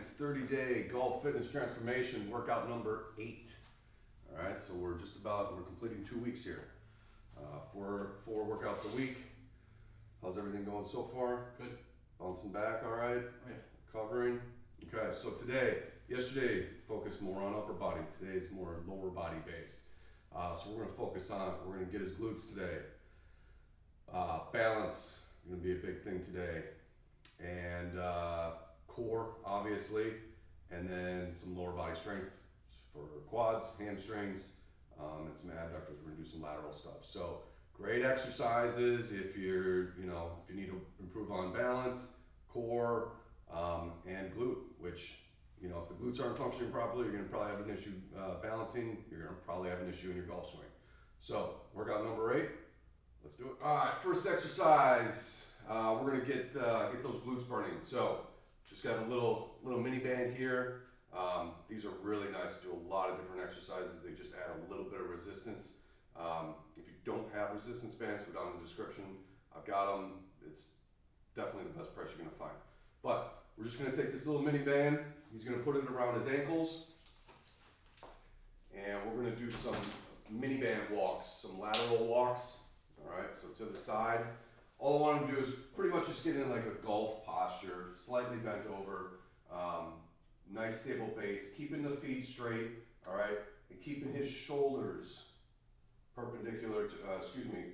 RAINE's 30-day golf fitness transformation workout number 8. All right, so we're completing 2 weeks here. Four workouts a week. How's everything going so far? Good. Bouncing back, all right? Oh, yeah. Covering. Okay, so yesterday focused more on upper body. Today is more lower body based. So we're gonna get his glutes today. Balance is gonna be a big thing today. And core, obviously, and then some lower body strength for quads, hamstrings, and some adductors. We're gonna do some lateral stuff. So great exercises if you need to improve on balance, core, and glute, which, if the glutes aren't functioning properly, you're gonna probably have an issue balancing, you're gonna probably have an issue in your golf swing. So workout number 8, let's do it. All right, first exercise, we're gonna get those glutes burning. So just got a little mini band here. These are really nice to do a lot of different exercises. They just add a little bit of resistance. If you don't have resistance bands, go down in the description. I've got them. It's definitely the best price you're gonna find. But we're just gonna take this little mini band. He's gonna put it around his ankles. And we're gonna do some mini band walks, some lateral walks. All right, so to the side. All I want him to do is pretty much just get in like a golf posture, slightly bent over, nice stable base, keeping the feet straight, all right, and keeping his shoulders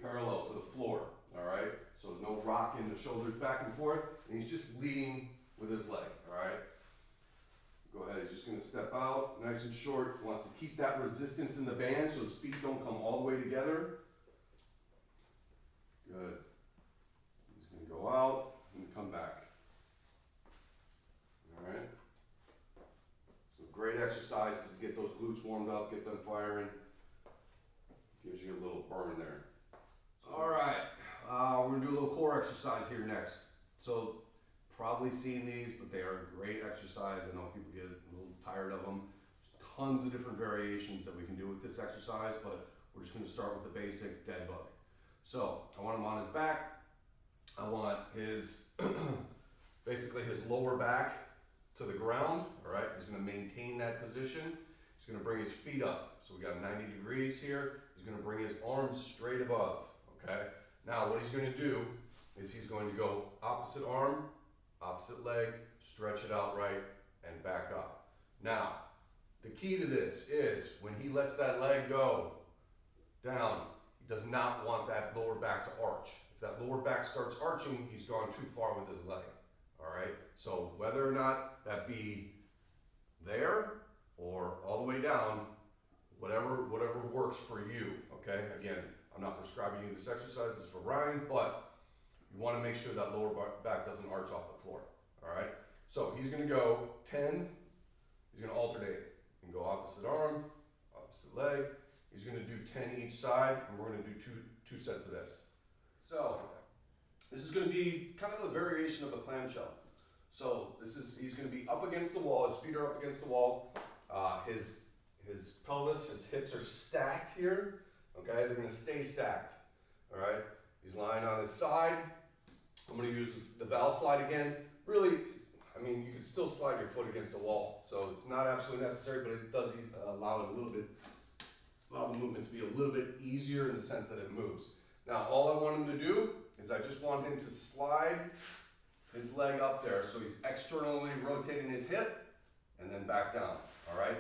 parallel to the floor, all right? So no rocking the shoulders back and forth, and he's just leading with his leg, all right? Go ahead, he's just gonna step out, nice and short. He wants to keep that resistance in the band so his feet don't come all the way together. Good. He's gonna go out and come back. All right? So great exercises to get those glutes warmed up, get them firing. Gives you a little burn there. All right, we're gonna do a little core exercise here next. So probably seen these, but they are a great exercise. I know people get a little tired of them. There's tons of different variations that we can do with this exercise, but we're just gonna start with the basic dead bug. So I want him on his back. I want his, basically his lower back to the ground, all right? He's gonna maintain that position. He's gonna bring his feet up. So we got 90 degrees here. He's gonna bring his arms straight above, okay? Now what he's gonna do is he's going to go opposite arm, opposite leg, stretch it out right, and back up. Now, the key to this is when he lets that leg go down, he does not want that lower back to arch. If that lower back starts arching, he's gone too far with his leg, all right? So whether or not that be there or all the way down, whatever works for you, okay? Again, I'm not prescribing you this exercise, it's for RAINE, but you wanna make sure that lower back doesn't arch off the floor, all right? So he's gonna go 10, he's gonna alternate. You can go opposite arm, opposite leg. He's gonna do 10 each side, and we're gonna do two sets of this. So, this is gonna be kind of a variation of a clamshell. So he's gonna be up against the wall, his feet are up against the wall. His pelvis, his hips are stacked here, okay? They're gonna stay stacked, all right? He's lying on his side. I'm gonna use the valve slide again. Really, I mean, you can still slide your foot against the wall, so it's not absolutely necessary, but it does allow the movement to be a little bit easier in the sense that it moves. Now, all I want him to do is I just want him to slide his leg up there, so he's externally rotating his hip and then back down, all right?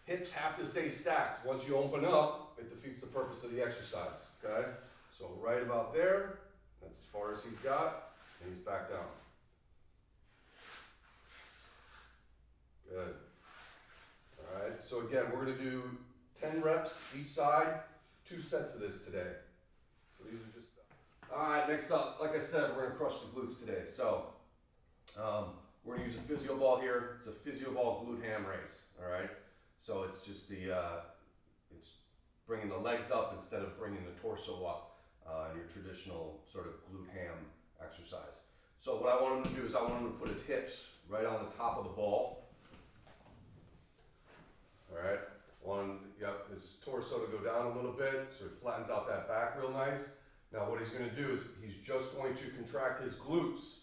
Hips have to stay stacked. Once you open up, it defeats the purpose of the exercise, okay? So right about there, that's as far as he's got, and he's back down. Good. All right, so again, we're gonna do 10 reps each side, 2 sets of this today. So these are just, all right, next up, like I said, we're gonna crush the glutes today. So we're gonna use a physio ball here. It's a physio ball glute ham raise, all right? So it's just it's bringing the legs up instead of bringing the torso up in your traditional sort of glute ham exercise. So what I want him to do is I want him to put his hips right on the top of the ball. All right, his torso to go down a little bit so it flattens out that back real nice. Now what he's gonna do is he's just going to contract his glutes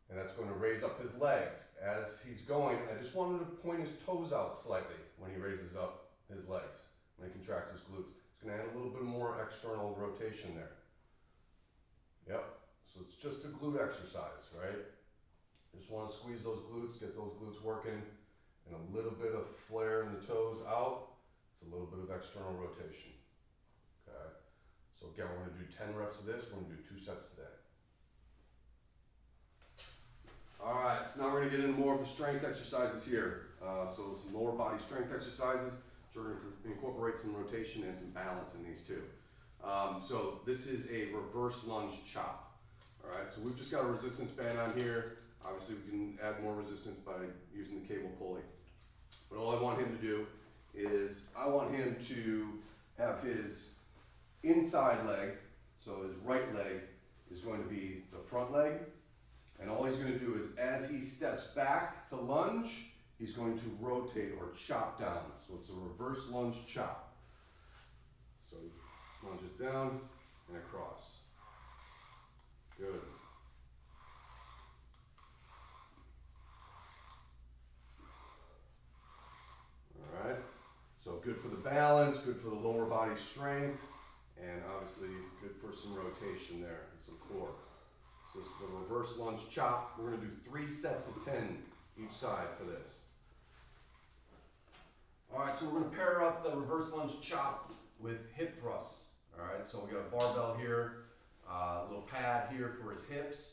and that's going to raise up his legs. As he's going, I just want him to point his toes out slightly when he raises up his legs, when he contracts his glutes. It's going to add a little bit more external rotation there. Yep, so it's just a glute exercise, right? Just want to squeeze those glutes, get those glutes working, and a little bit of flare in the toes out. It's a little bit of external rotation. Okay, so again, we're going to do 10 reps of this. We're going to do 2 sets today. All right, so now we're going to get into more of the strength exercises here. So some lower body strength exercises, which are going to incorporate some rotation and some balance in these too. So this is a reverse lunge chop. All right, so we've just got a resistance band on here. Obviously, we can add more resistance by using the cable pulley. But all I want him to do is I want him to have his inside leg, so his right leg is going to be the front leg. And all he's going to do is as he steps back to lunge, he's going to rotate or chop down. So it's a reverse lunge chop. So he lunges down and across. Good. All right. So good for the balance, good for the lower body strength, and obviously good for some rotation there and some core. So this is the reverse lunge chop. We're going to do 3 sets of 10 each side for this. All right, so we're going to pair up the reverse lunge chop with hip thrusts. All right, so we got a barbell here, a little pad here for his hips,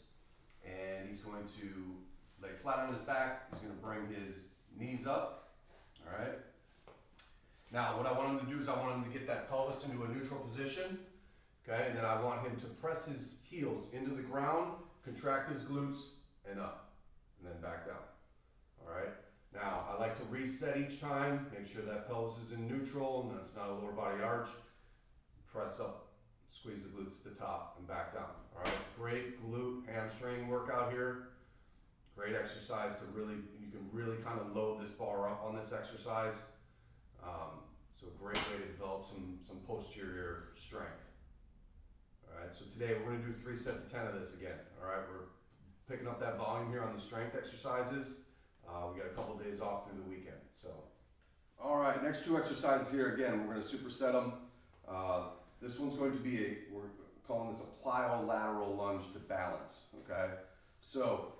and he's going to lay flat on his back. He's going to bring his knees up. All right. Now, what I want him to do is I want him to get that pelvis into a neutral position. Okay, and then I want him to press his heels into the ground, contract his glutes, and up, and then back down. All right. Now, I like to reset each time, make sure that pelvis is in neutral and that's not a lower body arch. Press up, squeeze the glutes at the top, and back down. All right. Great glute hamstring workout here. Great exercise to really, you can really kind of load this bar up on this exercise. So great way to develop some posterior strength. All right, so today we're going to do 3 sets of 10 of this again. All right, we're picking up that volume here on the strength exercises. We got a couple days off through the weekend. So, all right, next 2 exercises here again. We're going to superset them. This one's going to be we're calling this a plyo-lateral lunge to balance. Okay, so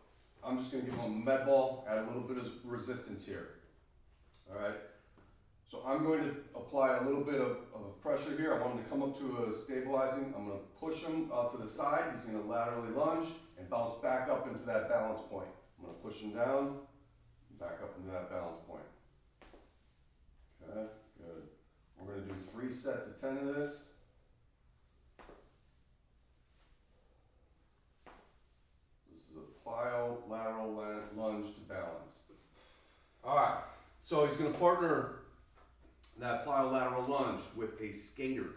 I'm just going to give him a med ball, add a little bit of resistance here. All right. So I'm going to apply a little bit of pressure here. I want him to come up to a stabilizing. I'm going to push him out to the side. He's going to laterally lunge and bounce back up into that balance point. I'm going to push him down, back up into that balance point. Okay, good. We're going to do 3 sets of 10 of this. This is a plyo-lateral lunge to balance. All right, so he's going to partner that plyo-lateral lunge with a skater.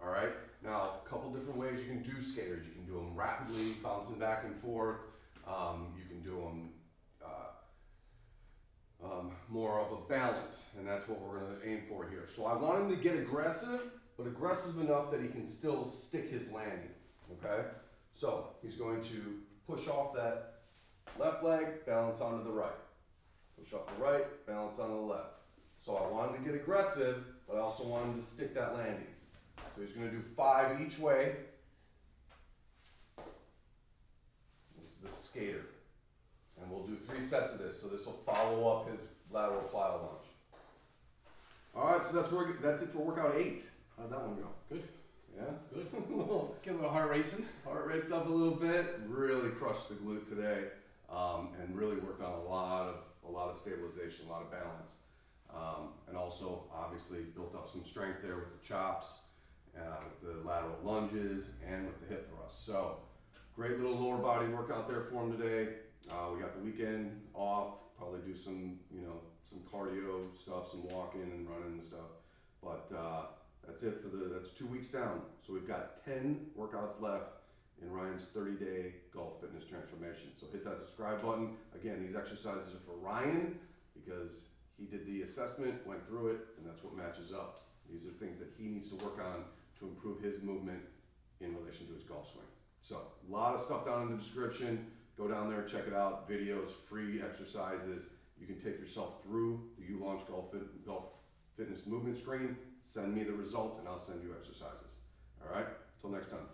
All right, now a couple different ways you can do skaters. You can do them rapidly, bouncing back and forth. You can do them more of a balance, and that's what we're going to aim for here. So I want him to get aggressive, but aggressive enough that he can still stick his landing. Okay, so he's going to push off that left leg, balance onto the right. Push off the right, balance on the left. So I want him to get aggressive, but I also want him to stick that landing. So he's going to do 5 each way. This is the skater. And we'll do 3 sets of this, so this will follow up his lateral plyo lunge. All right, so that's it for workout 8. How'd that one go? Good. Yeah? Good. Get a little heart racing. Heart rate's up a little bit. Really crushed the glute today, and really worked on a lot of stabilization, a lot of balance. And also, obviously, built up some strength there with the chops, with the lateral lunges, and with the hip thrusts. So, great little lower body workout there for him today. We got the weekend off, probably do some cardio stuff, some walking and running and stuff. But that's it that's 2 weeks down. So we've got 10 workouts left in Ryan's 30-day golf fitness transformation. So hit that subscribe button. Again, these exercises are for Ryan because he did the assessment, went through it, and that's what matches up. These are things that he needs to work on to improve his movement in relation to his golf swing. So, a lot of stuff down in the description. Go down there, check it out. Videos, free exercises. You can take yourself through the ULaunch Golf Fitness movement screen. Send me the results and I'll send you exercises. All right, until next time.